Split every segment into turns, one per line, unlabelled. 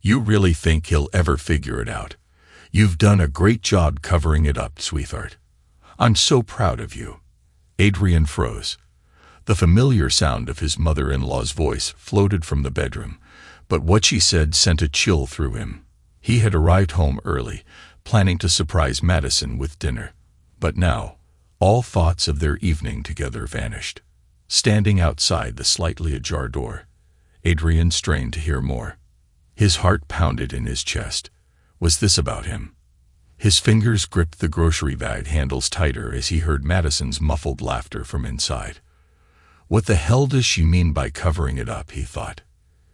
You really think he'll ever figure it out? You've done a great job covering it up, sweetheart. I'm so proud of you. Adrian froze. The familiar sound of his mother-in-law's voice floated from the bedroom, but what she said sent a chill through him. He had arrived home early, planning to surprise Madison with dinner. But now, all thoughts of their evening together vanished. Standing outside the slightly ajar door, Adrian strained to hear more. His heart pounded in his chest. Was this about him? His fingers gripped the grocery bag handles tighter as he heard Madison's muffled laughter from inside. What the hell does she mean by covering it up, he thought.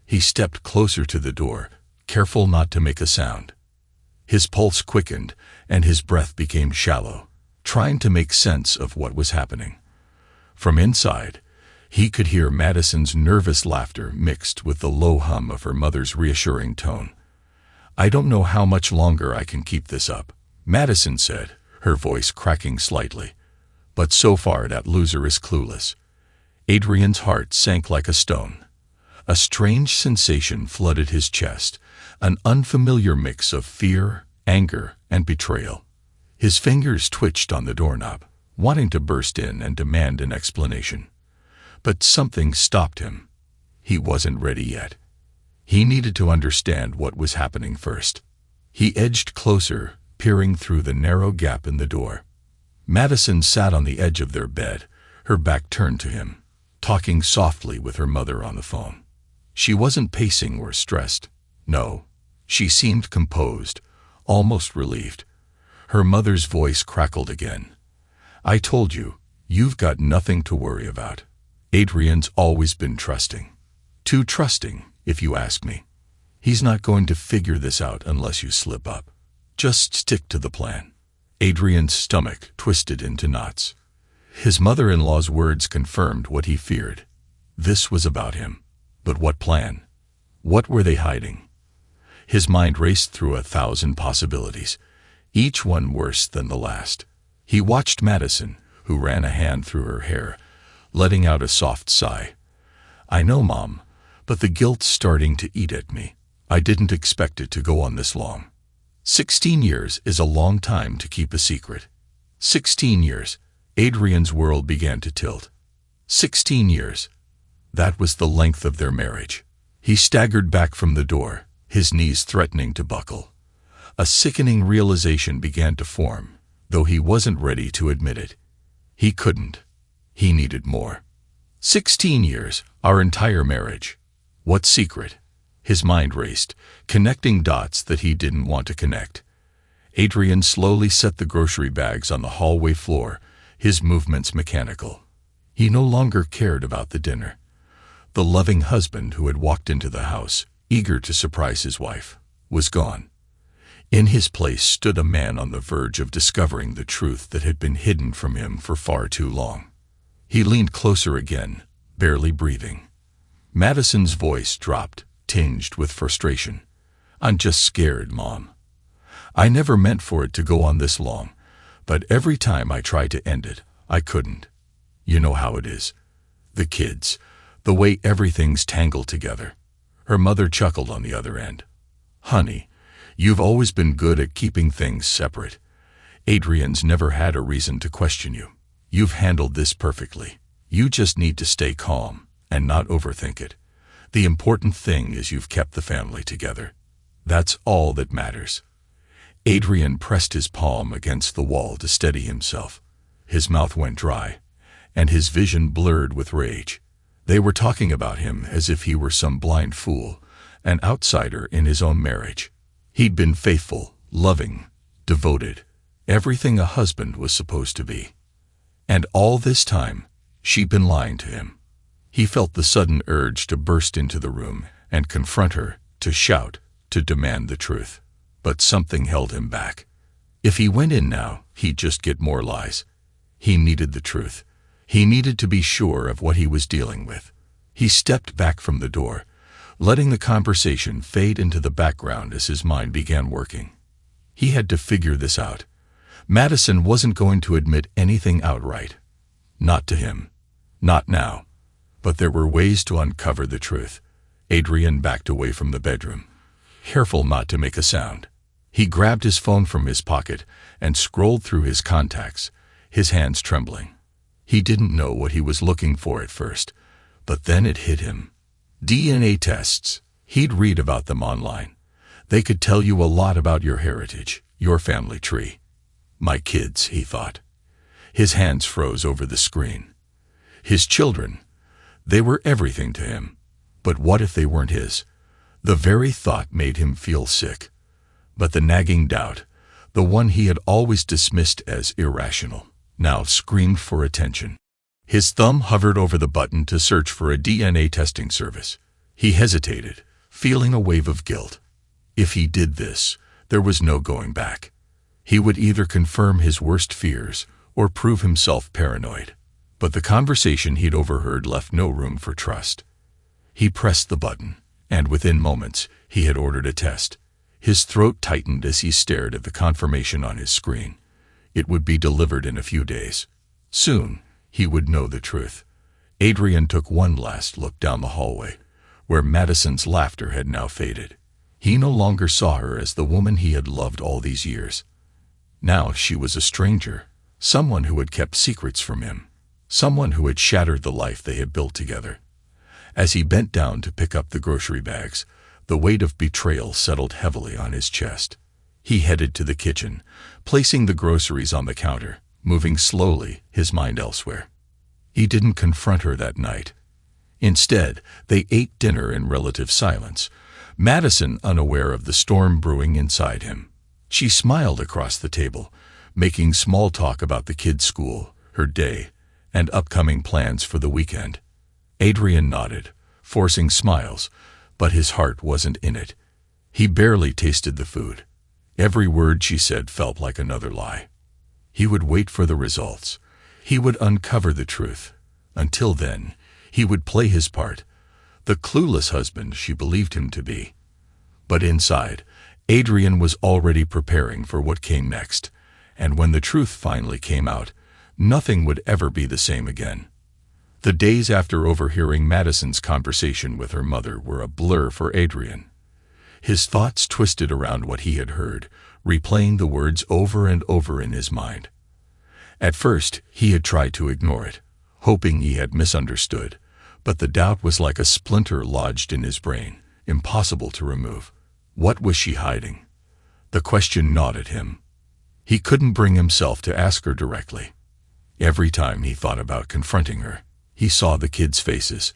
He stepped closer to the door, careful not to make a sound. His pulse quickened, and his breath became shallow, trying to make sense of what was happening. From inside, he could hear Madison's nervous laughter mixed with the low hum of her mother's reassuring tone. I don't know how much longer I can keep this up, Madison said, her voice cracking slightly. But so far that loser is clueless. Adrian's heart sank like a stone. A strange sensation flooded his chest, an unfamiliar mix of fear, anger, and betrayal. His fingers twitched on the doorknob, wanting to burst in and demand an explanation. But something stopped him. He wasn't ready yet. He needed to understand what was happening first. He edged closer, peering through the narrow gap in the door. Madison sat on the edge of their bed, her back turned to him, talking softly with her mother on the phone. She wasn't pacing or stressed. No, she seemed composed, almost relieved. Her mother's voice crackled again. I told you, you've got nothing to worry about. Adrian's always been trusting. Too trusting, if you ask me. He's not going to figure this out unless you slip up. Just stick to the plan. Adrian's stomach twisted into knots. His mother-in-law's words confirmed what he feared. This was about him. But what plan? What were they hiding? His mind raced through 1,000 possibilities, each one worse than the last. He watched Madison, who ran a hand through her hair, letting out a soft sigh. I know, Mom, but the guilt's starting to eat at me. I didn't expect it to go on this long. 16 years is a long time to keep a secret. 16 years. Adrian's world began to tilt. 16 years. That was the length of their marriage. He staggered back from the door, his knees threatening to buckle. A sickening realization began to form, though he wasn't ready to admit it. He couldn't. He needed more. 16 years, our entire marriage. What secret? His mind raced, connecting dots that he didn't want to connect. Adrian slowly set the grocery bags on the hallway floor, his movements mechanical. He no longer cared about the dinner. The loving husband who had walked into the house, eager to surprise his wife, was gone. In his place stood a man on the verge of discovering the truth that had been hidden from him for far too long. He leaned closer again, barely breathing. Madison's voice dropped, tinged with frustration. I'm just scared, Mom. I never meant for it to go on this long, but every time I tried to end it, I couldn't. You know how it is. The kids, the way everything's tangled together. Her mother chuckled on the other end. Honey, you've always been good at keeping things separate. Adrian's never had a reason to question you. You've handled this perfectly. You just need to stay calm and not overthink it. The important thing is you've kept the family together. That's all that matters. Adrian pressed his palm against the wall to steady himself. His mouth went dry, and his vision blurred with rage. They were talking about him as if he were some blind fool, an outsider in his own marriage. He'd been faithful, loving, devoted, everything a husband was supposed to be. And all this time, she'd been lying to him. He felt the sudden urge to burst into the room and confront her, to shout, to demand the truth. But something held him back. If he went in now, he'd just get more lies. He needed the truth. He needed to be sure of what he was dealing with. He stepped back from the door, letting the conversation fade into the background as his mind began working. He had to figure this out. Madison wasn't going to admit anything outright. Not to him. Not now. But there were ways to uncover the truth. Adrian backed away from the bedroom, careful not to make a sound. He grabbed his phone from his pocket and scrolled through his contacts, his hands trembling. He didn't know what he was looking for at first, but then it hit him. DNA tests. He'd read about them online. They could tell you a lot about your heritage, your family tree. My kids, he thought. His hands froze over the screen. His children. They were everything to him. But what if they weren't his? The very thought made him feel sick. But the nagging doubt, the one he had always dismissed as irrational, now screamed for attention. His thumb hovered over the button to search for a DNA testing service. He hesitated, feeling a wave of guilt. If he did this, there was no going back. He would either confirm his worst fears or prove himself paranoid. But the conversation he'd overheard left no room for trust. He pressed the button, and within moments, he had ordered a test. His throat tightened as he stared at the confirmation on his screen. It would be delivered in a few days. Soon, he would know the truth. Adrian took one last look down the hallway, where Madison's laughter had now faded. He no longer saw her as the woman he had loved all these years. Now she was a stranger, someone who had kept secrets from him, someone who had shattered the life they had built together. As he bent down to pick up the grocery bags, the weight of betrayal settled heavily on his chest. He headed to the kitchen, placing the groceries on the counter, moving slowly, his mind elsewhere. He didn't confront her that night. Instead, they ate dinner in relative silence, Madison unaware of the storm brewing inside him. She smiled across the table, making small talk about the kids' school, her day, and upcoming plans for the weekend. Adrian nodded, forcing smiles, but his heart wasn't in it. He barely tasted the food. Every word she said felt like another lie. He would wait for the results. He would uncover the truth. Until then, he would play his part, the clueless husband she believed him to be. But inside, Adrian was already preparing for what came next, and when the truth finally came out, nothing would ever be the same again. The days after overhearing Madison's conversation with her mother were a blur for Adrian. His thoughts twisted around what he had heard, replaying the words over and over in his mind. At first, he had tried to ignore it, hoping he had misunderstood, but the doubt was like a splinter lodged in his brain, impossible to remove. What was she hiding? The question gnawed at him. He couldn't bring himself to ask her directly. Every time he thought about confronting her, he saw the kids' faces.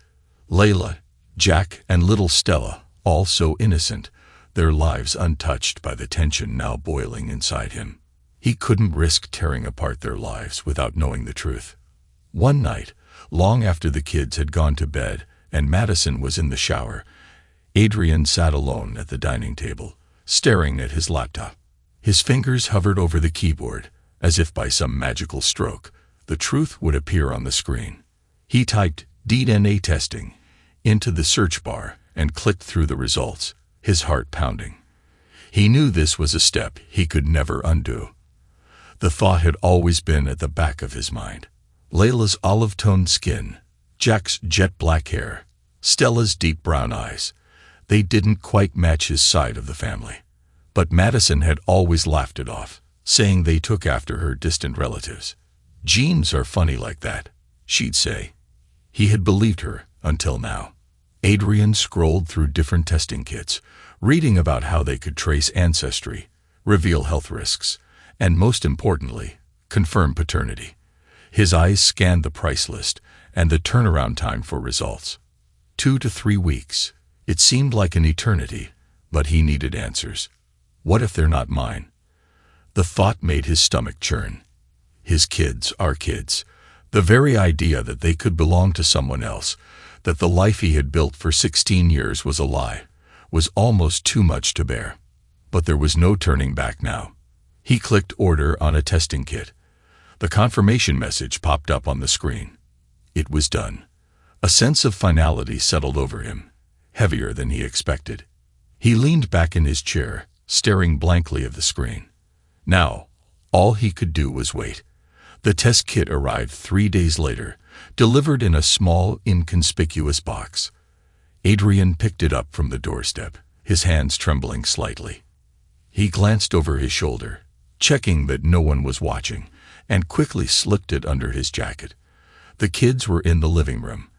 Layla, Jack, and little Stella, all so innocent, their lives untouched by the tension now boiling inside him. He couldn't risk tearing apart their lives without knowing the truth. One night, long after the kids had gone to bed and Madison was in the shower, Adrian sat alone at the dining table, staring at his laptop. His fingers hovered over the keyboard, as if by some magical stroke, the truth would appear on the screen. He typed DNA testing into the search bar and clicked through the results, his heart pounding. He knew this was a step he could never undo. The thought had always been at the back of his mind. Layla's olive-toned skin, Jack's jet black hair, Stella's deep brown eyes. They didn't quite match his side of the family. But Madison had always laughed it off, saying they took after her distant relatives. "Genes are funny like that," she'd say. He had believed her until now. Adrian scrolled through different testing kits, reading about how they could trace ancestry, reveal health risks, and most importantly, confirm paternity. His eyes scanned the price list and the turnaround time for results. 2 to 3 weeks. It seemed like an eternity, but he needed answers. What if they're not mine? The thought made his stomach churn. His kids, our kids. The very idea that they could belong to someone else, that the life he had built for 16 years was a lie, was almost too much to bear. But there was no turning back now. He clicked order on a testing kit. The confirmation message popped up on the screen. It was done. A sense of finality settled over him, heavier than he expected. He leaned back in his chair, staring blankly at the screen. Now, all he could do was wait. The test kit arrived 3 days later, delivered in a small, inconspicuous box. Adrian picked it up from the doorstep, his hands trembling slightly. He glanced over his shoulder, checking that no one was watching, and quickly slipped it under his jacket. The kids were in the living room,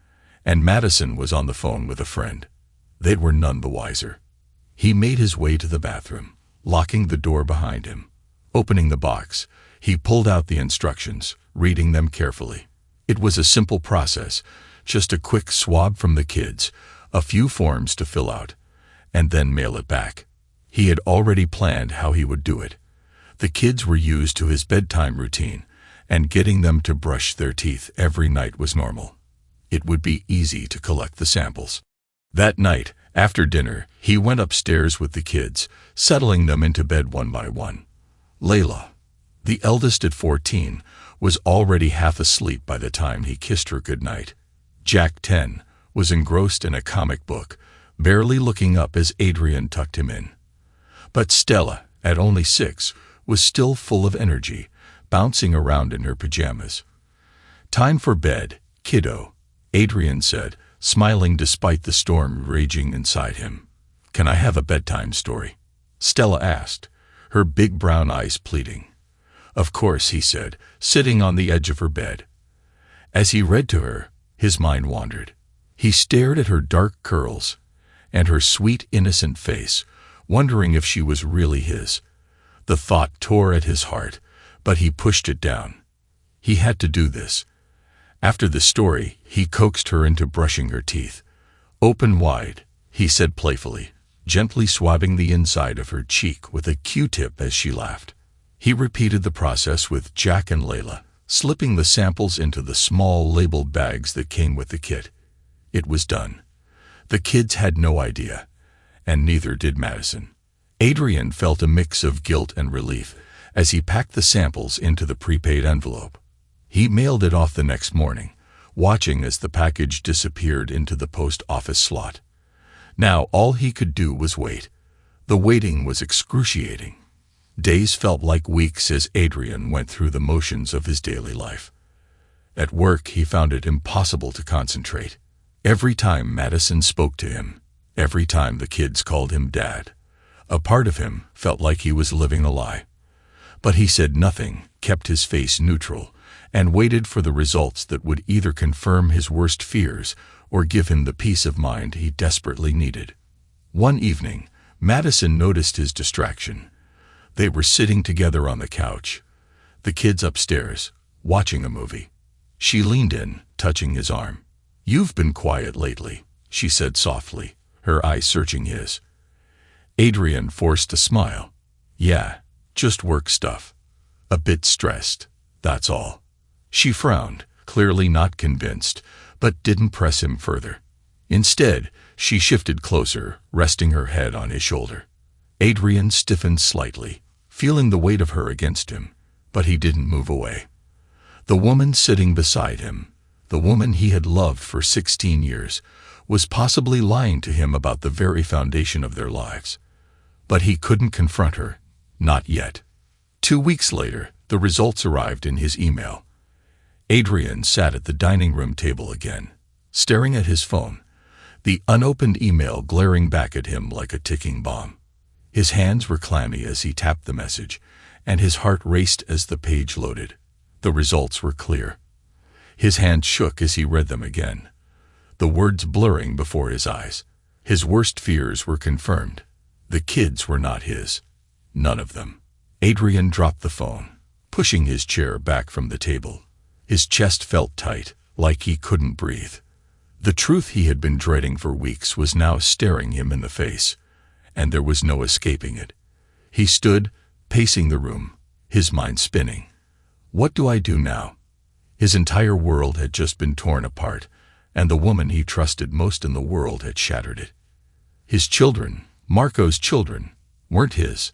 and Madison was on the phone with a friend. They were none the wiser. He made his way to the bathroom, locking the door behind him. Opening the box, he pulled out the instructions, reading them carefully. It was a simple process, just a quick swab from the kids, a few forms to fill out, and then mail it back. He had already planned how he would do it. The kids were used to his bedtime routine, and getting them to brush their teeth every night was normal. It would be easy to collect the samples. That night, after dinner, he went upstairs with the kids, settling them into bed one by one. Layla, the eldest at 14, was already half asleep by the time he kissed her goodnight. Jack, 10, was engrossed in a comic book, barely looking up as Adrian tucked him in. But Stella, at only 6, was still full of energy, bouncing around in her pajamas. "Time for bed, kiddo," Adrian said, smiling despite the storm raging inside him. "Can I have a bedtime story?" Stella asked, her big brown eyes pleading. "Of course," he said, sitting on the edge of her bed. As he read to her, his mind wandered. He stared at her dark curls and her sweet, innocent face, wondering if she was really his. The thought tore at his heart, but he pushed it down. He had to do this. After the story, he coaxed her into brushing her teeth. "Open wide," he said playfully, gently swabbing the inside of her cheek with a Q-tip as she laughed. He repeated the process with Jack and Layla, slipping the samples into the small labeled bags that came with the kit. It was done. The kids had no idea, and neither did Madison. Adrian felt a mix of guilt and relief as he packed the samples into the prepaid envelope. He mailed it off the next morning, watching as the package disappeared into the post office slot. Now all he could do was wait. The waiting was excruciating. Days felt like weeks as Adrian went through the motions of his daily life. At work, he found it impossible to concentrate. Every time Madison spoke to him, every time the kids called him Dad, a part of him felt like he was living a lie. But he said nothing, kept his face neutral, and waited for the results that would either confirm his worst fears or give him the peace of mind he desperately needed. One evening, Madison noticed his distraction. They were sitting together on the couch, the kids upstairs, watching a movie. She leaned in, touching his arm. "You've been quiet lately," she said softly, her eyes searching his. Adrian forced a smile. "Yeah, just work stuff. A bit stressed, that's all." She frowned, clearly not convinced, but didn't press him further. Instead, she shifted closer, resting her head on his shoulder. Adrian stiffened slightly, feeling the weight of her against him, but he didn't move away. The woman sitting beside him, the woman he had loved for 16 years, was possibly lying to him about the very foundation of their lives. But he couldn't confront her, not yet. 2 weeks later, the results arrived in his email. Adrian sat at the dining room table again, staring at his phone, the unopened email glaring back at him like a ticking bomb. His hands were clammy as he tapped the message, and his heart raced as the page loaded. The results were clear. His hand shook as he read them again, the words blurring before his eyes. His worst fears were confirmed. The kids were not his. None of them. Adrian dropped the phone, pushing his chair back from the table. His chest felt tight, like he couldn't breathe. The truth he had been dreading for weeks was now staring him in the face, and there was no escaping it. He stood, pacing the room, his mind spinning. What do I do now? His entire world had just been torn apart, and the woman he trusted most in the world had shattered it. His children, Marco's children, weren't his.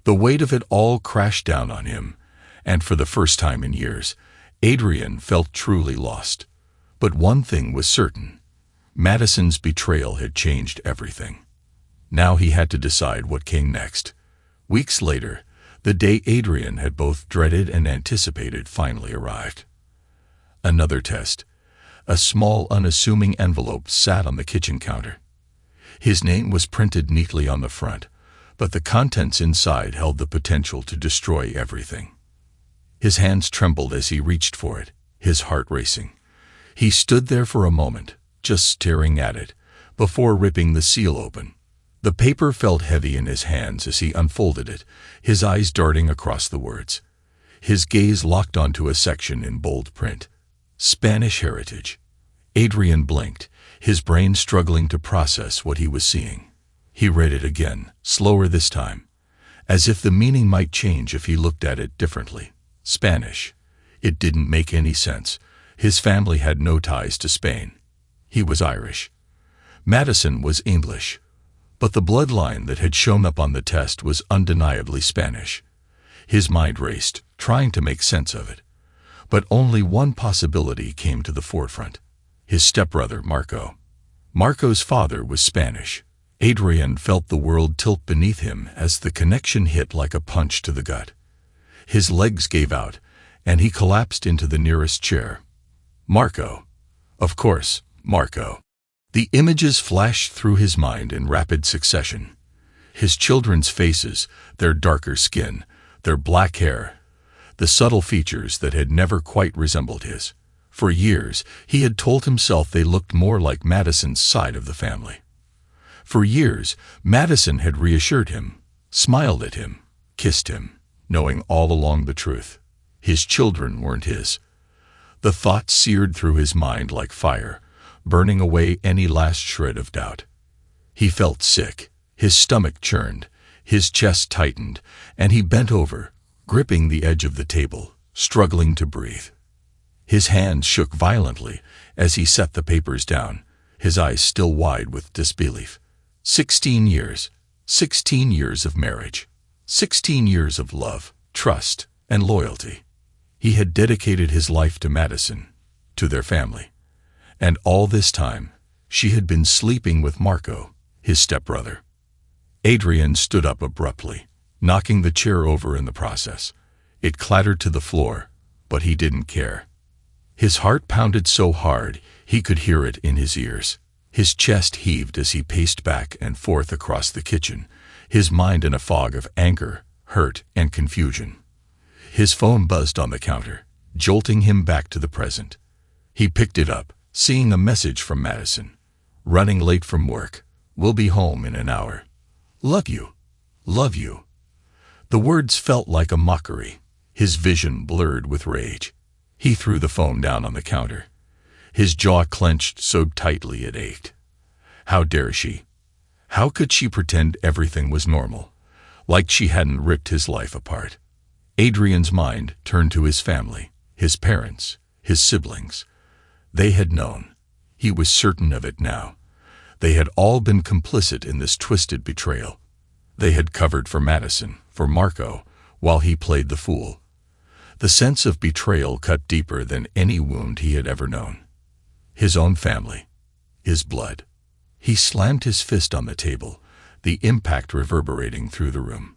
The weight of it all crashed down on him, and for the first time in years, Adrian felt truly lost. But one thing was certain. Madison's betrayal had changed everything. Now he had to decide what came next. Weeks later, the day Adrian had both dreaded and anticipated finally arrived. Another test. A small, unassuming envelope sat on the kitchen counter. His name was printed neatly on the front, but the contents inside held the potential to destroy everything. His hands trembled as he reached for it, his heart racing. He stood there for a moment, just staring at it, before ripping the seal open. The paper felt heavy in his hands as he unfolded it, his eyes darting across the words. His gaze locked onto a section in bold print. Spanish heritage. Adrian blinked, his brain struggling to process what he was seeing. He read it again, slower this time, as if the meaning might change if he looked at it differently. Spanish. It didn't make any sense. His family had no ties to Spain. He was Irish. Madison was English. But the bloodline that had shown up on the test was undeniably Spanish. His mind raced, trying to make sense of it. But only one possibility came to the forefront. His stepbrother, Marco. Marco's father was Spanish. Adrian felt the world tilt beneath him as the connection hit like a punch to the gut. His legs gave out, and he collapsed into the nearest chair. Marco. Of course, Marco. The images flashed through his mind in rapid succession. His children's faces, their darker skin, their black hair, the subtle features that had never quite resembled his. For years, he had told himself they looked more like Madison's side of the family. For years, Madison had reassured him, smiled at him, kissed him, knowing all along the truth. His children weren't his. The thought seared through his mind like fire, burning away any last shred of doubt. He felt sick, his stomach churned, his chest tightened, and he bent over, gripping the edge of the table, struggling to breathe. His hands shook violently as he set the papers down, his eyes still wide with disbelief. 16 years. 16 years of marriage. 16 years of love, trust, and loyalty. He had dedicated his life to Madison, to their family. And all this time, she had been sleeping with Marco, his stepbrother. Adrian stood up abruptly, knocking the chair over in the process. It clattered to the floor, but he didn't care. His heart pounded so hard he could hear it in his ears. His chest heaved as he paced back and forth across the kitchen, his mind in a fog of anger, hurt, and confusion. His phone buzzed on the counter, jolting him back to the present. He picked it up, seeing a message from Madison. Running late from work. Will be home in an hour. Love you. Love you. The words felt like a mockery, his vision blurred with rage. He threw the phone down on the counter. His jaw clenched so tightly it ached. How dare she? How could she pretend everything was normal, like she hadn't ripped his life apart? Adrian's mind turned to his family, his parents, his siblings. They had known. He was certain of it now. They had all been complicit in this twisted betrayal. They had covered for Madison, for Marco, while he played the fool. The sense of betrayal cut deeper than any wound he had ever known. His own family. His blood. He slammed his fist on the table, the impact reverberating through the room.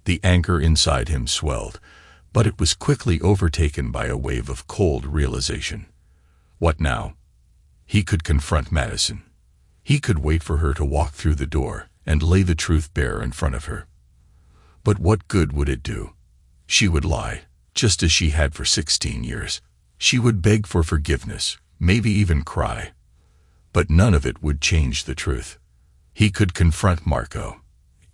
The anger inside him swelled, but it was quickly overtaken by a wave of cold realization. What now? He could confront Madison. He could wait for her to walk through the door and lay the truth bare in front of her. But what good would it do? She would lie, just as she had for 16 years. She would beg for forgiveness, maybe even cry. But none of it would change the truth. He could confront Marco.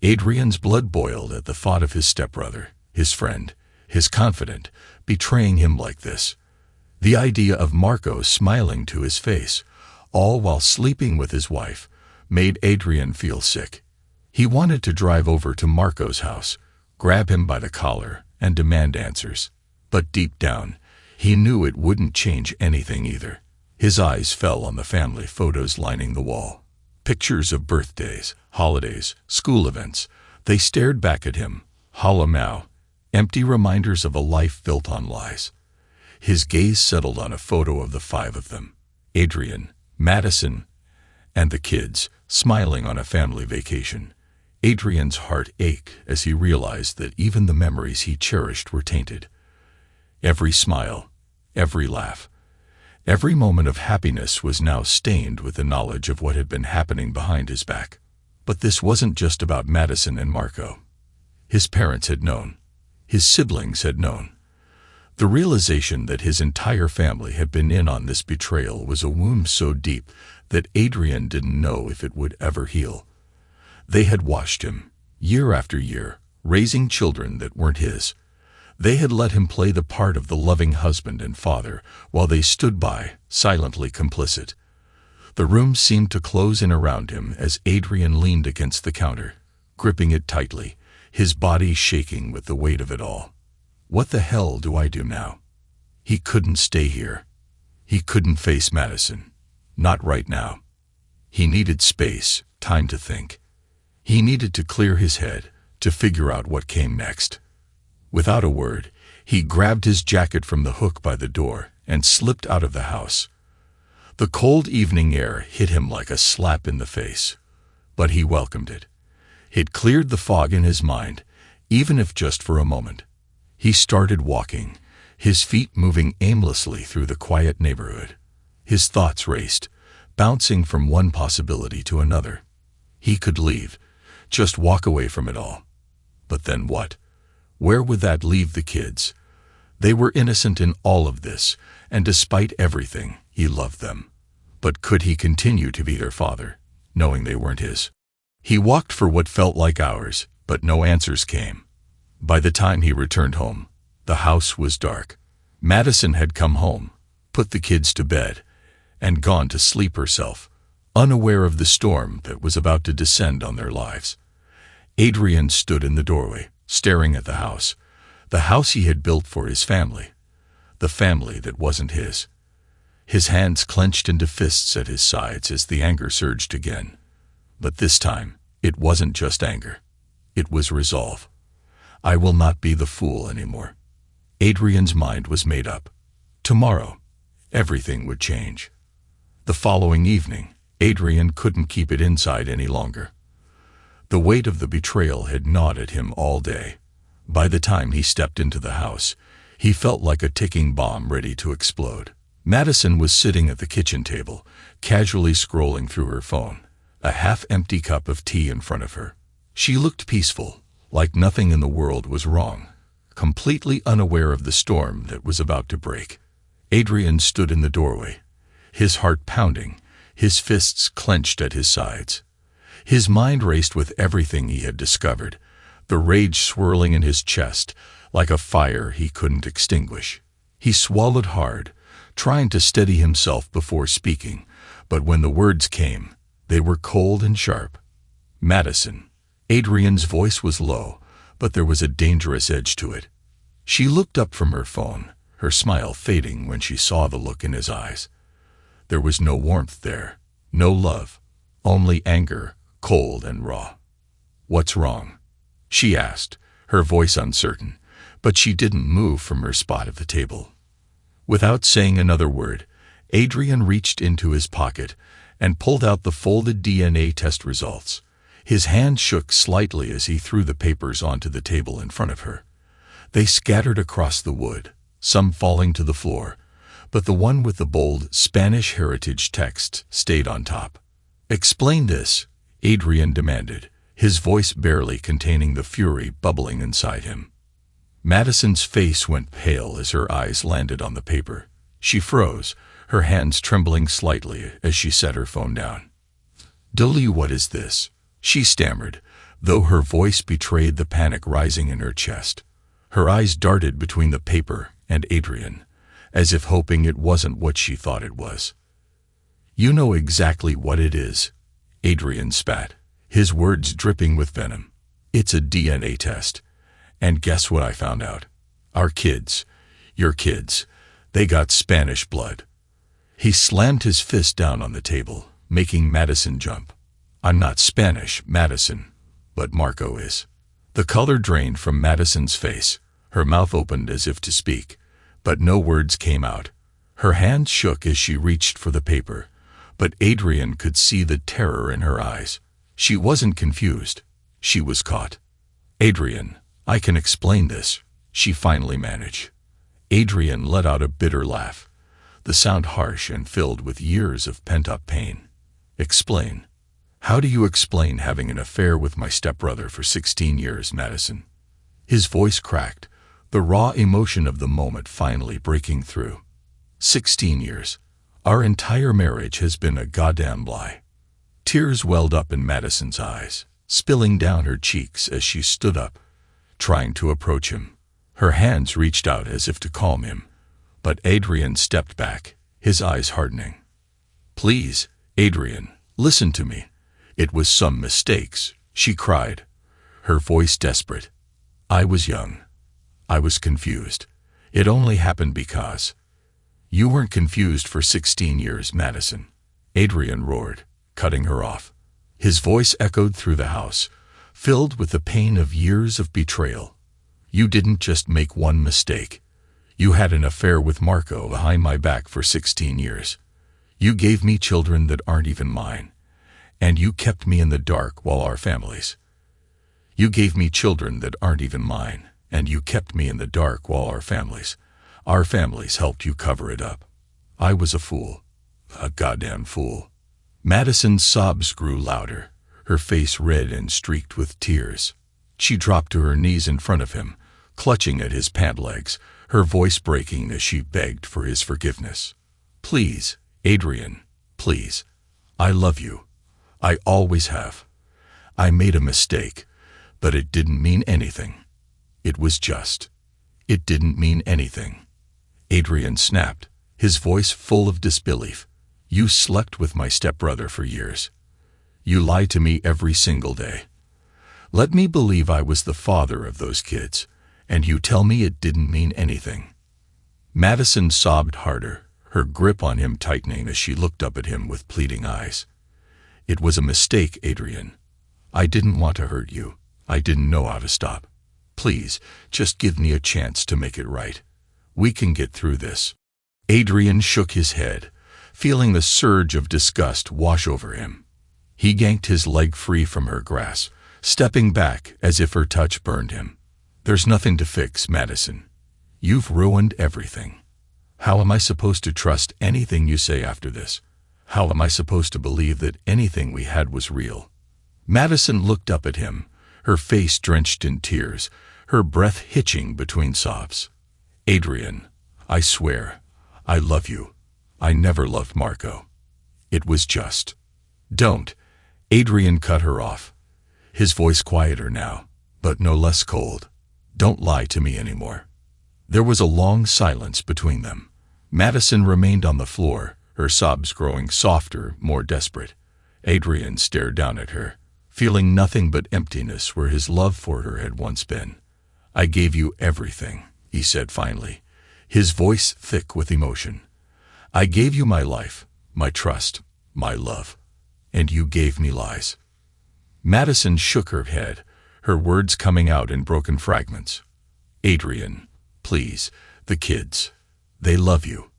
Adrian's blood boiled at the thought of his stepbrother, his friend, his confidant, betraying him like this. The idea of Marco smiling to his face, all while sleeping with his wife, made Adrian feel sick. He wanted to drive over to Marco's house, grab him by the collar, and demand answers. But deep down, he knew it wouldn't change anything either. His eyes fell on the family photos lining the wall. Pictures of birthdays, holidays, school events. They stared back at him, hollow now, empty reminders of a life built on lies. His gaze settled on a photo of the 5 of them, Adrian, Madison, and the kids, smiling on a family vacation. Adrian's heart ached as he realized that even the memories he cherished were tainted. Every smile, every laugh, Every moment of happiness was now stained with the knowledge of what had been happening behind his back. But this wasn't just about Madison and Marco. His parents had known. His siblings had known. The realization that his entire family had been in on this betrayal was a wound so deep that Adrian didn't know if it would ever heal. They had watched him, year after year, raising children that weren't his. They had let him play the part of the loving husband and father while they stood by, silently complicit. The room seemed to close in around him as Adrian leaned against the counter, gripping it tightly, his body shaking with the weight of it all. What the hell do I do now? He couldn't stay here. He couldn't face Madison. Not right now. He needed space, time to think. He needed to clear his head, to figure out what came next. Without a word, he grabbed his jacket from the hook by the door and slipped out of the house. The cold evening air hit him like a slap in the face, but he welcomed it. It cleared the fog in his mind, even if just for a moment. He started walking, his feet moving aimlessly through the quiet neighborhood. His thoughts raced, bouncing from one possibility to another. He could leave, just walk away from it all. But then what? Where would that leave the kids? They were innocent in all of this, and despite everything, he loved them. But could he continue to be their father, knowing they weren't his? He walked for what felt like hours, but no answers came. By the time he returned home, the house was dark. Madison had come home, put the kids to bed, and gone to sleep herself, unaware of the storm that was about to descend on their lives. Adrian stood in the doorway, staring at the house he had built for his family, the family that wasn't his. His hands clenched into fists at his sides as the anger surged again. But this time, it wasn't just anger. It was resolve. I will not be the fool anymore. Adrian's mind was made up. Tomorrow, everything would change. The following evening, Adrian couldn't keep it inside any longer. The weight of the betrayal had gnawed at him all day. By the time he stepped into the house, he felt like a ticking bomb ready to explode. Madison was sitting at the kitchen table, casually scrolling through her phone, a half-empty cup of tea in front of her. She looked peaceful, like nothing in the world was wrong, completely unaware of the storm that was about to break. Adrian stood in the doorway, his heart pounding, his fists clenched at his sides. His mind raced with everything he had discovered, the rage swirling in his chest like a fire he couldn't extinguish. He swallowed hard, trying to steady himself before speaking, but when the words came, they were cold and sharp. Madison. Adrian's voice was low, but there was a dangerous edge to it. She looked up from her phone, her smile fading when she saw the look in his eyes. There was no warmth there, no love, only anger, cold and raw. "What's wrong?" she asked, her voice uncertain, but she didn't move from her spot at the table. Without saying another word, Adrian reached into his pocket and pulled out the folded DNA test results. His hand shook slightly as he threw the papers onto the table in front of her. They scattered across the wood, some falling to the floor, but the one with the bold Spanish heritage text stayed on top. "Explain this," Adrian demanded, his voice barely containing the fury bubbling inside him. Madison's face went pale as her eyes landed on the paper. She froze, her hands trembling slightly as she set her phone down. "Dolly, what is this?" she stammered, though her voice betrayed the panic rising in her chest. Her eyes darted between the paper and Adrian, as if hoping it wasn't what she thought it was. "You know exactly what it is," Adrian spat, his words dripping with venom. "It's a DNA test. And guess what I found out? Our kids, your kids, they got Spanish blood." He slammed his fist down on the table, making Madison jump. "I'm not Spanish, Madison, but Marco is." The color drained from Madison's face. Her mouth opened as if to speak, but no words came out. Her hands shook as she reached for the paper, but Adrian could see the terror in her eyes. She wasn't confused. She was caught. "Adrian, I can explain this," she finally managed. Adrian let out a bitter laugh. the sound harsh and filled with years of pent-up pain. Explain. How do you explain having an affair with my stepbrother for 16 years, Madison? His voice cracked, the raw emotion of the moment finally breaking through. 16 years. Our entire marriage has been a goddamn lie. Tears welled up in Madison's eyes, spilling down her cheeks as she stood up, trying to approach him. Her hands reached out as if to calm him, but Adrian stepped back, his eyes hardening. Please, Adrian, listen to me. It was some mistakes, she cried, her voice desperate. I was young. I was confused. It only happened because. You weren't confused for 16 years, Madison, Adrian roared, cutting her off. His voice echoed through the house, filled with the pain of years of betrayal. You didn't just make one mistake. You had an affair with Marco behind my back for 16 years. You gave me children that aren't even mine. And you kept me in the dark while our families. You gave me children that aren't even mine, and you kept me in the dark while our families helped you cover it up. I was a fool. A goddamn fool. Madison's sobs grew louder, her face red and streaked with tears. She dropped to her knees in front of him, clutching at his pant legs, her voice breaking as she begged for his forgiveness. Please, Adrian, please. I love you. I always have. I made a mistake, but it didn't mean anything. It was just. It didn't mean anything. Adrian snapped, his voice full of disbelief. You slept with my stepbrother for years. You lied to me every single day. Let me believe I was the father of those kids, and you tell me it didn't mean anything. Madison sobbed harder, her grip on him tightening as she looked up at him with pleading eyes. It was a mistake, Adrian. I didn't want to hurt you. I didn't know how to stop. Please, just give me a chance to make it right. We can get through this. Adrian shook his head, feeling the surge of disgust wash over him. He yanked his leg free from her grasp, stepping back as if her touch burned him. There's nothing to fix, Madison. You've ruined everything. How am I supposed to trust anything you say after this? How am I supposed to believe that anything we had was real? Madison looked up at him, her face drenched in tears, her breath hitching between sobs. Adrian, I swear, I love you. I never loved Marco. It was just. Don't. Adrian cut her off, his voice quieter now, but no less cold. Don't lie to me anymore. There was a long silence between them. Madison remained on the floor, her sobs growing softer, more desperate. Adrian stared down at her, feeling nothing but emptiness where his love for her had once been. I gave you everything, he said finally, his voice thick with emotion. I gave you my life, my trust, my love, and you gave me lies. Madison shook her head, her words coming out in broken fragments. Adrian, please, the kids. They love you.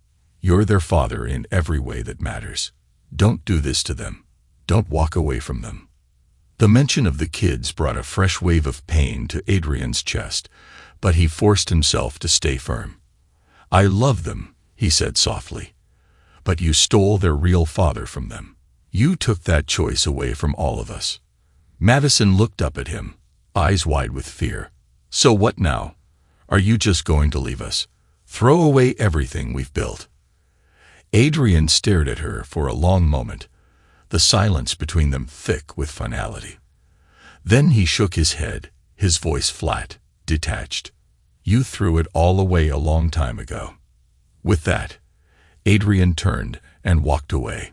You're their father in every way that matters. Don't do this to them. Don't walk away from them. The mention of the kids brought a fresh wave of pain to Adrian's chest, but he forced himself to stay firm. I love them, he said softly. But you stole their real father from them. You took that choice away from all of us. Madison looked up at him, eyes wide with fear. So what now? Are you just going to leave us? Throw away everything we've built? Adrian stared at her for a long moment, the silence between them thick with finality. Then he shook his head, his voice flat, detached. You threw it all away a long time ago. With that, Adrian turned and walked away.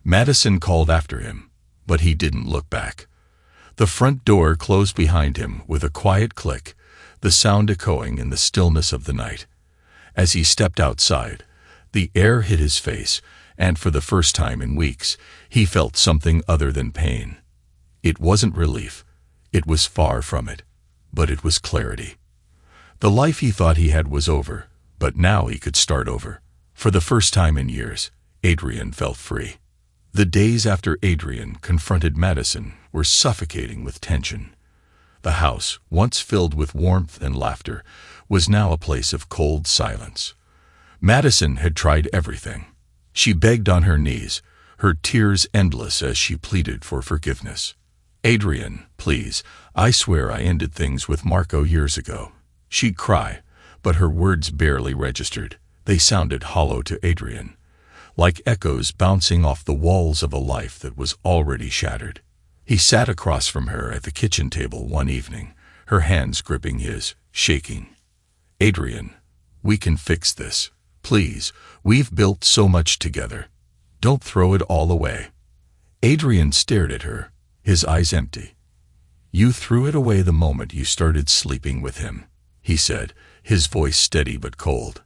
Madison called after him, but he didn't look back. The front door closed behind him with a quiet click, the sound echoing in the stillness of the night. As he stepped outside, the air hit his face, and for the first time in weeks, he felt something other than pain. It wasn't relief. It was far from it. But it was clarity. The life he thought he had was over, but now he could start over. For the first time in years, Adrian felt free. The days after Adrian confronted Madison were suffocating with tension. The house, once filled with warmth and laughter, was now a place of cold silence. Madison had tried everything. She begged on her knees, her tears endless as she pleaded for forgiveness. "Adrian, please, I swear I ended things with Marco years ago." She'd cry, but her words barely registered. They sounded hollow to Adrian, like echoes bouncing off the walls of a life that was already shattered. He sat across from her at the kitchen table one evening, her hands gripping his, shaking. "Adrian, we can fix this. Please, we've built so much together. Don't throw it all away." Adrian stared at her, his eyes empty. "You threw it away the moment you started sleeping with him," he said, his voice steady but cold.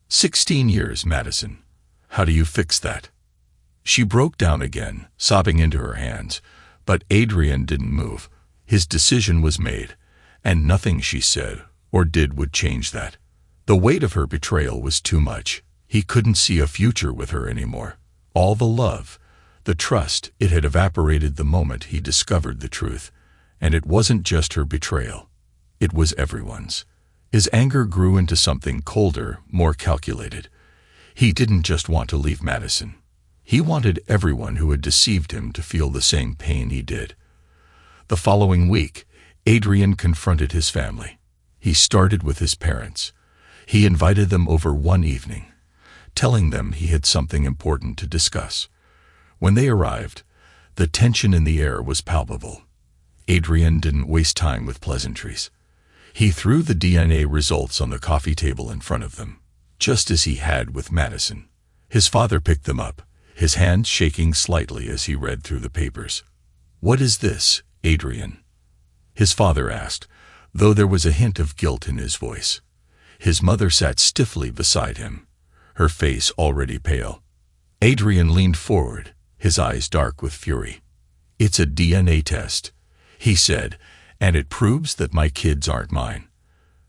16 years, Madison. How do you fix that?" She broke down again, sobbing into her hands, but Adrian didn't move. His decision was made, and nothing she said or did would change that. The weight of her betrayal was too much. He couldn't see a future with her anymore. All the love, the trust, it had evaporated the moment he discovered the truth. And it wasn't just her betrayal. It was everyone's. His anger grew into something colder, more calculated. He didn't just want to leave Madison. He wanted everyone who had deceived him to feel the same pain he did. The following week, Adrian confronted his family. He started with his parents. He invited them over one evening, telling them he had something important to discuss. When they arrived, the tension in the air was palpable. Adrian didn't waste time with pleasantries. He threw the DNA results on the coffee table in front of them, just as he had with Madison. His father picked them up, his hand shaking slightly as he read through the papers. "What is this, Adrian?" his father asked, though there was a hint of guilt in his voice. His mother sat stiffly beside him, her face already pale. Adrian leaned forward, his eyes dark with fury. "It's a DNA test," he said, "and it proves that my kids aren't mine.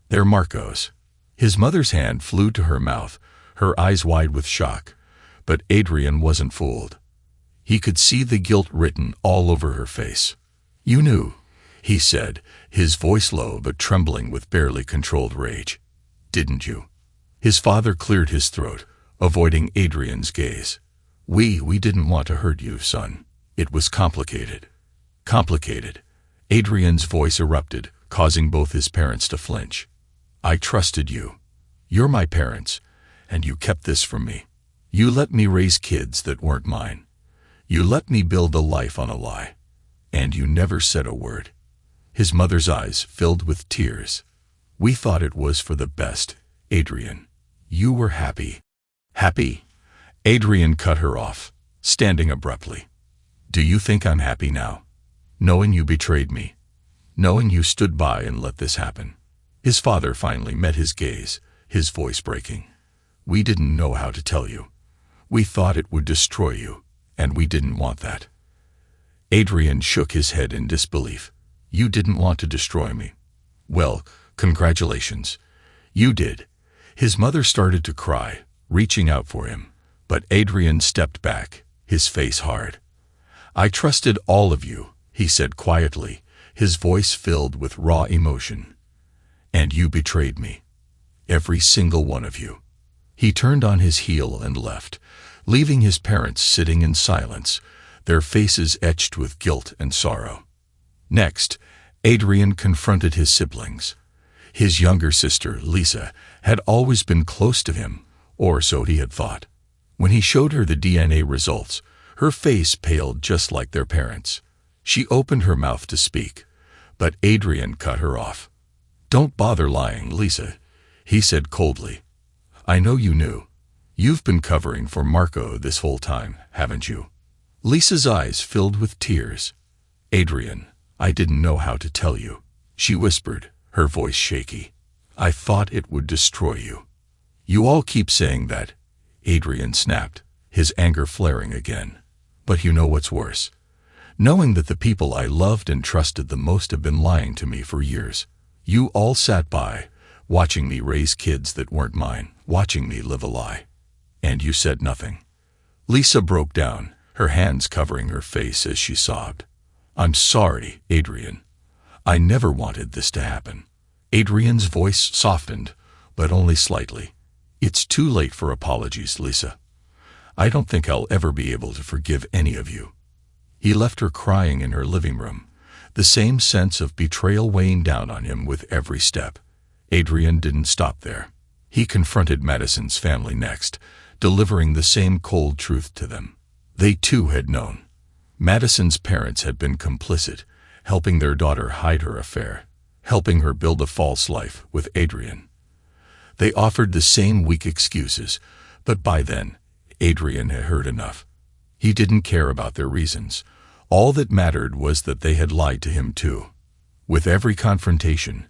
They're Marco's." His mother's hand flew to her mouth, her eyes wide with shock, but Adrian wasn't fooled. He could see the guilt written all over her face. "You knew," he said, his voice low but trembling with barely controlled rage. "Didn't you?" His father cleared his throat, avoiding Adrian's gaze. We didn't want to hurt you, son. It was complicated." "Complicated?" Adrian's voice erupted, causing both his parents to flinch. "I trusted you. You're my parents, and you kept this from me. You let me raise kids that weren't mine. You let me build a life on a lie. And you never said a word." His mother's eyes filled with tears. "We thought it was for the best, Adrian. You were happy." "Happy?" Adrian cut her off, standing abruptly. "Do you think I'm happy now? Knowing you betrayed me? Knowing you stood by and let this happen?" His father finally met his gaze, his voice breaking. "We didn't know how to tell you. We thought it would destroy you, and we didn't want that." Adrian shook his head in disbelief. "You didn't want to destroy me? Well, congratulations. You did." His mother started to cry, reaching out for him, but Adrian stepped back, his face hard. "I trusted all of you," he said quietly, his voice filled with raw emotion. "And you betrayed me. Every single one of you." He turned on his heel and left, leaving his parents sitting in silence, their faces etched with guilt and sorrow. Next, Adrian confronted his siblings. His younger sister, Lisa, had always been close to him, or so he had thought. When he showed her the DNA results, her face paled just like their parents. She opened her mouth to speak, but Adrian cut her off. "Don't bother lying, Lisa," he said coldly. "I know you knew. You've been covering for Marco this whole time, haven't you?" Lisa's eyes filled with tears. "Adrian, I didn't know how to tell you," she whispered, her voice shaky. "I thought it would destroy you." "You all keep saying that," Adrian snapped, his anger flaring again. "But you know what's worse? Knowing that the people I loved and trusted the most have been lying to me for years. You all sat by, watching me raise kids that weren't mine, watching me live a lie. And you said nothing." Lisa broke down, her hands covering her face as she sobbed. "I'm sorry, Adrian. I never wanted this to happen." Adrian's voice softened, but only slightly. It's too late for apologies, Lisa. I don't think I'll ever be able to forgive any of you. He left her crying in her living room, the same sense of betrayal weighing down on him with every step. Adrian didn't stop there. He confronted Madison's family next, delivering the same cold truth to them. They too had known. Madison's parents had been complicit, helping their daughter hide her affair, helping her build a false life with Adrian. They offered the same weak excuses, but by then, Adrian had heard enough. He didn't care about their reasons. All that mattered was that they had lied to him too. With every confrontation,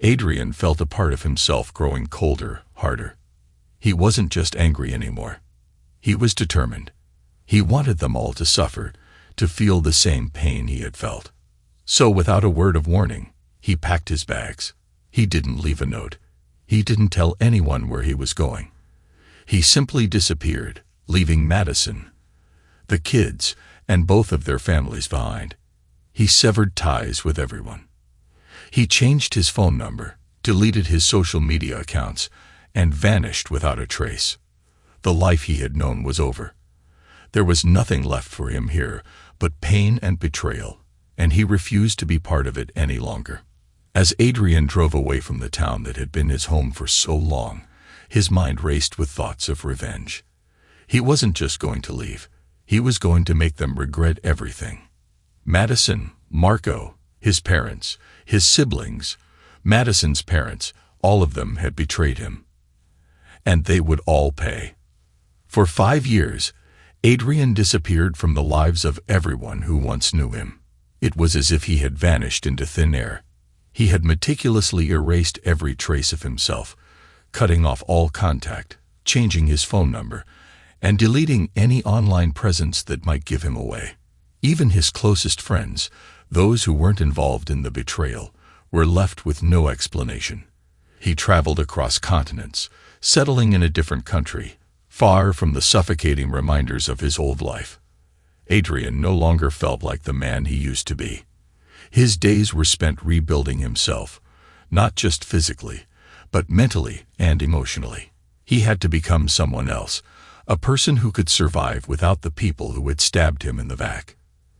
Adrian felt a part of himself growing colder, harder. He wasn't just angry anymore. He was determined. He wanted them all to suffer, to feel the same pain he had felt. So without a word of warning, he packed his bags. He didn't leave a note. He didn't tell anyone where he was going. He simply disappeared, leaving Madison, the kids, and both of their families behind. He severed ties with everyone. He changed his phone number, deleted his social media accounts, and vanished without a trace. The life he had known was over. There was nothing left for him here but pain and betrayal, and he refused to be part of it any longer. As Adrian drove away from the town that had been his home for so long, his mind raced with thoughts of revenge. He wasn't just going to leave. He was going to make them regret everything. Madison, Marco, his parents, his siblings, Madison's parents, all of them had betrayed him. And they would all pay. For 5 years, Adrian disappeared from the lives of everyone who once knew him. It was as if he had vanished into thin air. He had meticulously erased every trace of himself, cutting off all contact, changing his phone number, and deleting any online presence that might give him away. Even his closest friends, those who weren't involved in the betrayal, were left with no explanation. He traveled across continents, settling in a different country, far from the suffocating reminders of his old life. Adrian no longer felt like the man he used to be. His days were spent rebuilding himself, not just physically, but mentally and emotionally. He had to become someone else, a person who could survive without the people who had stabbed him in the back.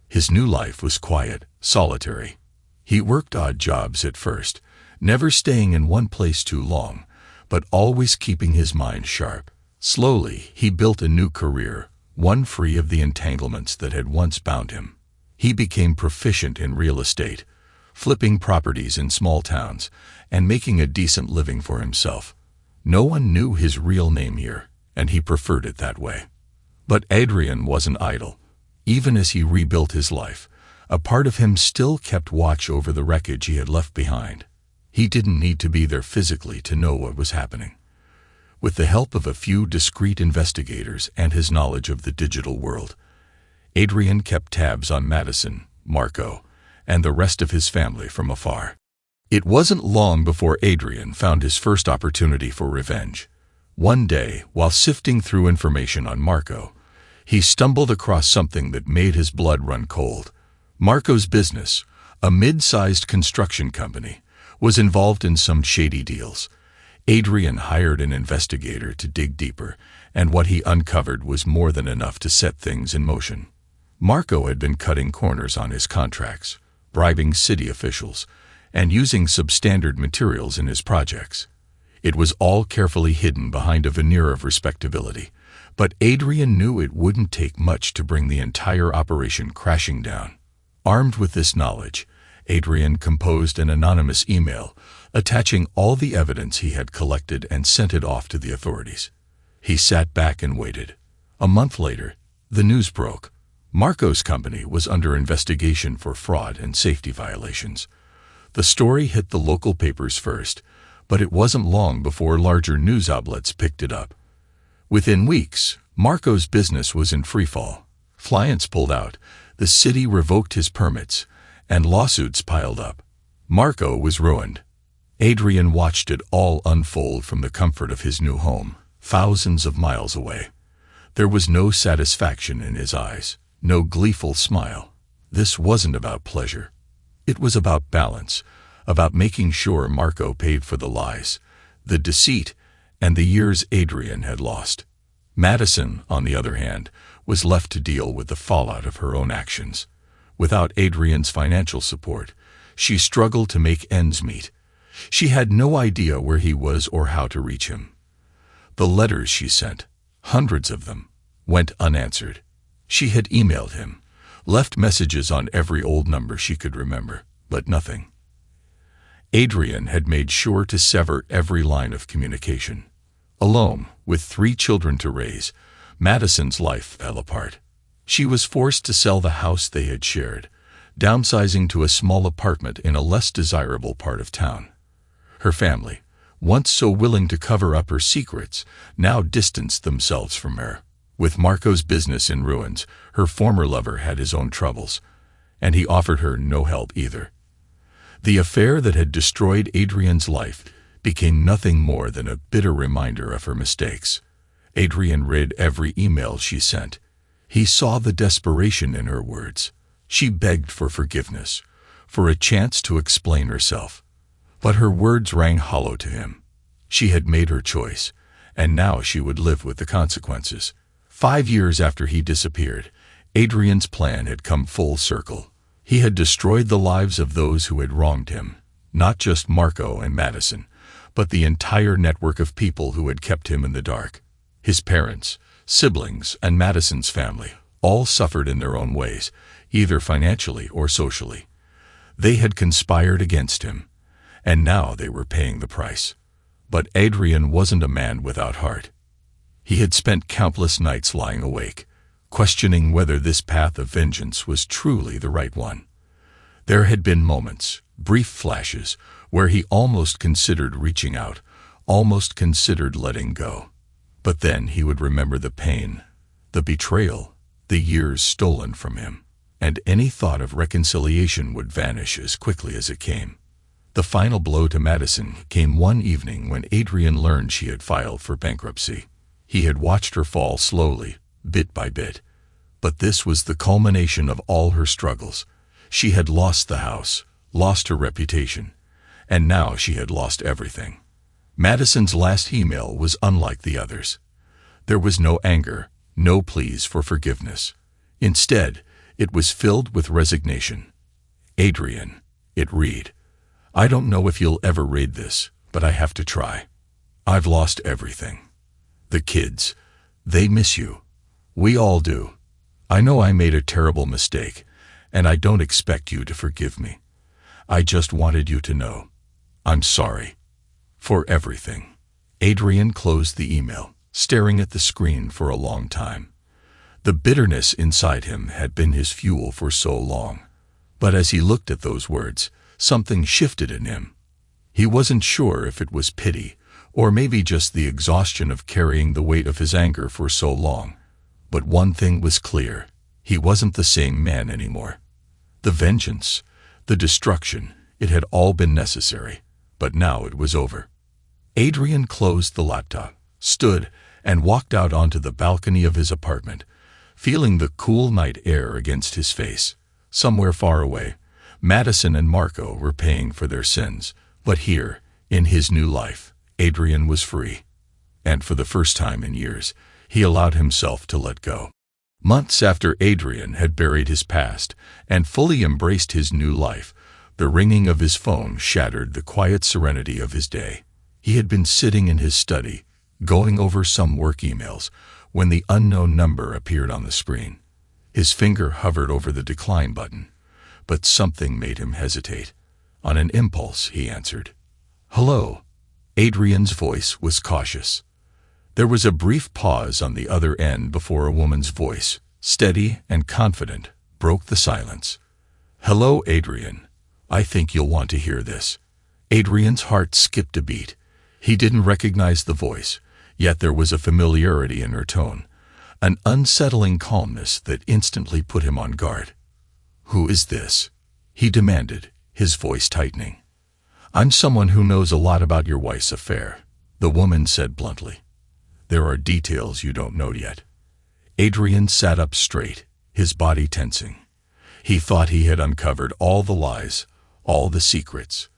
His new life was quiet, solitary. He worked odd jobs at first, never staying in one place too long, but always keeping his mind sharp. Slowly, he built a new career, one free of the entanglements that had once bound him. He became proficient in real estate, flipping properties in small towns, and making a decent living for himself. No one knew his real name here, and he preferred it that way. But Adrian wasn't idle. Even as he rebuilt his life, a part of him still kept watch over the wreckage he had left behind. He didn't need to be there physically to know what was happening. With the help of a few discreet investigators and his knowledge of the digital world, Adrian kept tabs on Madison, Marco, and the rest of his family from afar. It wasn't long before Adrian found his first opportunity for revenge. One day, while sifting through information on Marco, he stumbled across something that made his blood run cold. Marco's business, a mid-sized construction company, was involved in some shady deals. Adrian hired an investigator to dig deeper, and what he uncovered was more than enough to set things in motion. Marco had been cutting corners on his contracts, bribing city officials, and using substandard materials in his projects. It was all carefully hidden behind a veneer of respectability, but Adrian knew it wouldn't take much to bring the entire operation crashing down. Armed with this knowledge, Adrian composed an anonymous email, attaching all the evidence he had collected and sent it off to the authorities. He sat back and waited. A month later, the news broke. Marco's company was under investigation for fraud and safety violations. The story hit the local papers first, but it wasn't long before larger news outlets picked it up. Within weeks, Marco's business was in freefall. Clients pulled out, the city revoked his permits, and lawsuits piled up. Marco was ruined. Adrian watched it all unfold from the comfort of his new home, thousands of miles away. There was no satisfaction in his eyes, no gleeful smile. This wasn't about pleasure. It was about balance, about making sure Marco paid for the lies, the deceit, and the years Adrian had lost. Madison, on the other hand, was left to deal with the fallout of her own actions. Without Adrian's financial support, she struggled to make ends meet. She had no idea where he was or how to reach him. The letters she sent, hundreds of them, went unanswered. She had emailed him, left messages on every old number she could remember, but nothing. Adrian had made sure to sever every line of communication. Alone, with 3 children to raise, Madison's life fell apart. She was forced to sell the house they had shared, downsizing to a small apartment in a less desirable part of town. Her family, once so willing to cover up her secrets, now distanced themselves from her. With Marco's business in ruins, her former lover had his own troubles, and he offered her no help either. The affair that had destroyed Adrian's life became nothing more than a bitter reminder of her mistakes. Adrian read every email she sent. He saw the desperation in her words. She begged for forgiveness, for a chance to explain herself. But her words rang hollow to him. She had made her choice, and now she would live with the consequences. 5 years after he disappeared, Adrian's plan had come full circle. He had destroyed the lives of those who had wronged him, not just Marco and Madison, but the entire network of people who had kept him in the dark. His parents, siblings, and Madison's family all suffered in their own ways, either financially or socially. They had conspired against him, and now they were paying the price. But Adrian wasn't a man without heart. He had spent countless nights lying awake, questioning whether this path of vengeance was truly the right one. There had been moments, brief flashes, where he almost considered reaching out, almost considered letting go. But then he would remember the pain, the betrayal, the years stolen from him, and any thought of reconciliation would vanish as quickly as it came. The final blow to Madison came one evening when Adrian learned she had filed for bankruptcy. He had watched her fall slowly, bit by bit. But this was the culmination of all her struggles. She had lost the house, lost her reputation, and now she had lost everything. Madison's last email was unlike the others. There was no anger, no pleas for forgiveness. Instead, it was filled with resignation. Adrian, it read, I don't know if you'll ever read this, but I have to try. I've lost everything. The kids, they miss you. We all do. I know I made a terrible mistake, and I don't expect you to forgive me. I just wanted you to know. I'm sorry. For everything. Adrian closed the email, staring at the screen for a long time. The bitterness inside him had been his fuel for so long. But as he looked at those words, something shifted in him. He wasn't sure if it was pity, or maybe just the exhaustion of carrying the weight of his anger for so long. But one thing was clear. He wasn't the same man anymore. The vengeance, the destruction, it had all been necessary, but now it was over. Adrian closed the laptop, stood, and walked out onto the balcony of his apartment, feeling the cool night air against his face. Somewhere far away, Madison and Marco were paying for their sins, but here, in his new life, Adrian was free. And for the first time in years, he allowed himself to let go. Months after Adrian had buried his past and fully embraced his new life, the ringing of his phone shattered the quiet serenity of his day. He had been sitting in his study, going over some work emails, when the unknown number appeared on the screen. His finger hovered over the decline button, but something made him hesitate. On an impulse, he answered. Hello. Adrian's voice was cautious. There was a brief pause on the other end before a woman's voice, steady and confident, broke the silence. Hello, Adrian. I think you'll want to hear this. Adrian's heart skipped a beat. He didn't recognize the voice, yet there was a familiarity in her tone, an unsettling calmness that instantly put him on guard. Who is this? He demanded, his voice tightening. I'm someone who knows a lot about your wife's affair, the woman said bluntly. There are details you don't know yet. Adrian sat up straight, his body tensing. He thought he had uncovered all the lies, all the secrets.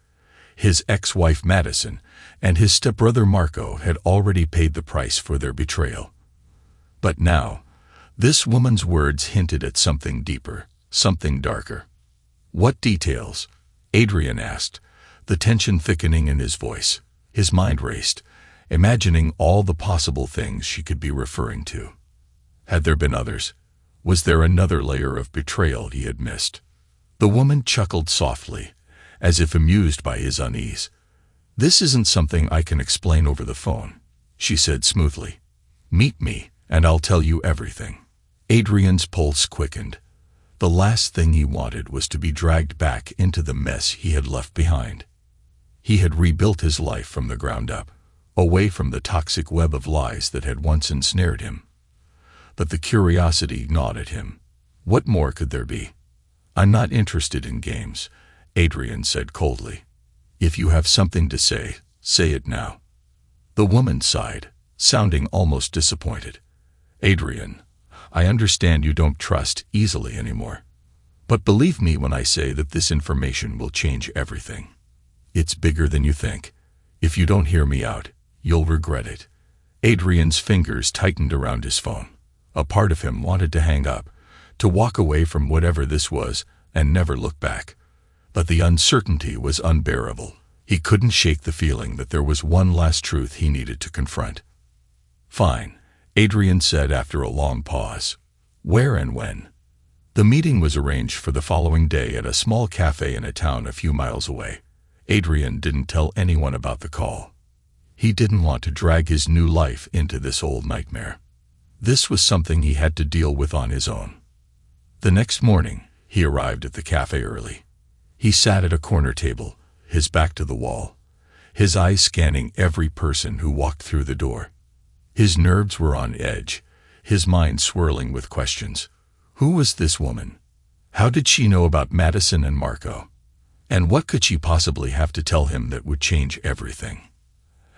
His ex-wife Madison and his stepbrother Marco had already paid the price for their betrayal. But now, this woman's words hinted at something deeper, something darker. "What details?" Adrian asked, the tension thickening in his voice. His mind raced, imagining all the possible things she could be referring to. Had there been others? Was there another layer of betrayal he had missed? The woman chuckled softly, as if amused by his unease. "This isn't something I can explain over the phone," she said smoothly. "Meet me, and I'll tell you everything." Adrian's pulse quickened. The last thing he wanted was to be dragged back into the mess he had left behind. He had rebuilt his life from the ground up, away from the toxic web of lies that had once ensnared him. But the curiosity gnawed at him. What more could there be? "I'm not interested in games," Adrian said coldly. "If you have something to say, say it now." The woman sighed, sounding almost disappointed. "Adrian, I understand you don't trust easily anymore. But believe me when I say that this information will change everything. It's bigger than you think. If you don't hear me out, you'll regret it." Adrian's fingers tightened around his phone. A part of him wanted to hang up, to walk away from whatever this was and never look back. But the uncertainty was unbearable. He couldn't shake the feeling that there was one last truth he needed to confront. "Fine," Adrian said after a long pause. "Where and when?" The meeting was arranged for the following day at a small cafe in a town a few miles away. Adrian didn't tell anyone about the call. He didn't want to drag his new life into this old nightmare. This was something he had to deal with on his own. The next morning, he arrived at the cafe early. He sat at a corner table, his back to the wall, his eyes scanning every person who walked through the door. His nerves were on edge, his mind swirling with questions. Who was this woman? How did she know about Madison and Marco? And what could she possibly have to tell him that would change everything?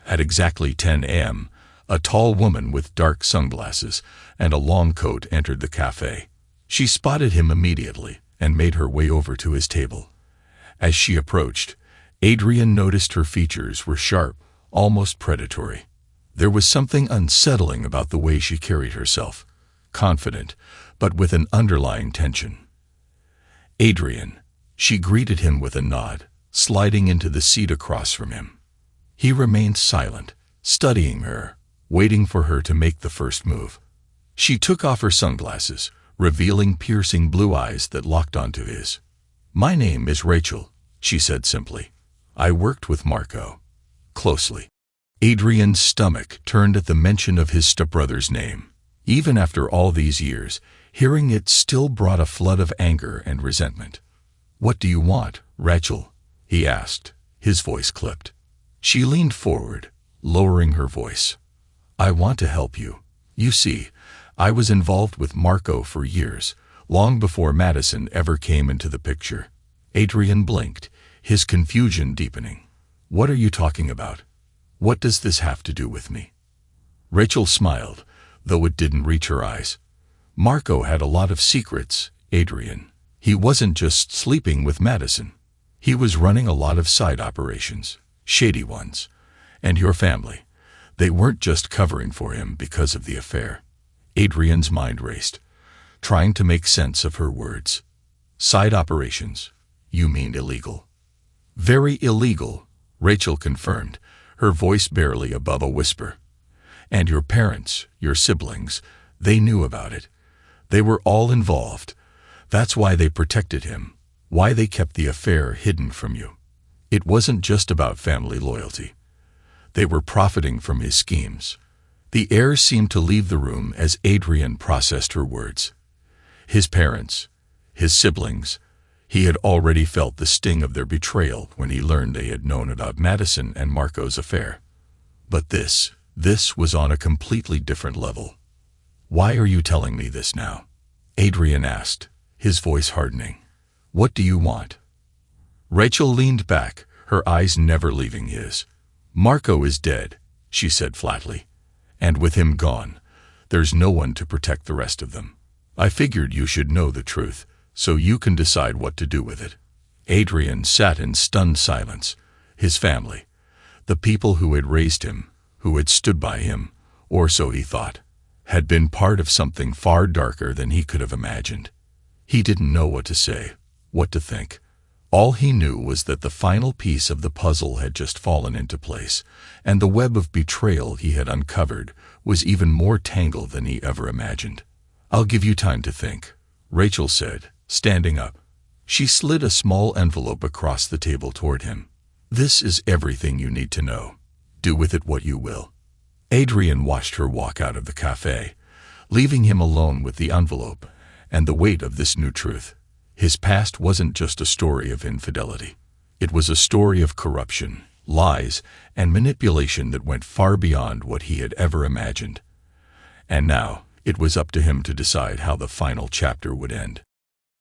At exactly 10 a.m., a tall woman with dark sunglasses and a long coat entered the cafe. She spotted him immediately and made her way over to his table. As she approached, Adrian noticed her features were sharp, almost predatory. There was something unsettling about the way she carried herself, confident, but with an underlying tension. "Adrian," she greeted him with a nod, sliding into the seat across from him. He remained silent, studying her, waiting for her to make the first move. She took off her sunglasses, revealing piercing blue eyes that locked onto his. "My name is Rachel," she said simply. "I worked with Marco closely." Adrian's stomach turned at the mention of his stepbrother's name. Even after all these years, hearing it still brought a flood of anger and resentment. "What do you want, Rachel?" he asked, his voice clipped. She leaned forward, lowering her voice. "I want to help you. You see, I was involved with Marco for years, long before Madison ever came into the picture." Adrian blinked, his confusion deepening. "What are you talking about? What does this have to do with me?" Rachel smiled, though it didn't reach her eyes. "Marco had a lot of secrets, Adrian. He wasn't just sleeping with Madison. He was running a lot of side operations, shady ones. And your family, they weren't just covering for him because of the affair." Adrian's mind raced, trying to make sense of her words. "Side operations? You mean illegal?" "Very illegal," Rachel confirmed, her voice barely above a whisper. "And your parents, your siblings, they knew about it. They were all involved. That's why they protected him, why they kept the affair hidden from you. It wasn't just about family loyalty. They were profiting from his schemes." The air seemed to leave the room as Adrian processed her words. His parents, his siblings, he had already felt the sting of their betrayal when he learned they had known about Madison and Marco's affair. But this was on a completely different level. "Why are you telling me this now?" Adrian asked, his voice hardening. "What do you want?" Rachel leaned back, her eyes never leaving his. "Marco is dead," she said flatly. "And with him gone, there's no one to protect the rest of them. I figured you should know the truth, so you can decide what to do with it." Adrian sat in stunned silence, his family, the people who had raised him, who had stood by him, or so he thought, had been part of something far darker than he could have imagined. He didn't know what to say, what to think. All he knew was that the final piece of the puzzle had just fallen into place, and the web of betrayal he had uncovered was even more tangled than he ever imagined. "I'll give you time to think," Rachel said, standing up. She slid a small envelope across the table toward him. "This is everything you need to know. Do with it what you will." Adrian watched her walk out of the cafe, leaving him alone with the envelope and the weight of this new truth. His past wasn't just a story of infidelity. It was a story of corruption, lies, and manipulation that went far beyond what he had ever imagined. And now, it was up to him to decide how the final chapter would end.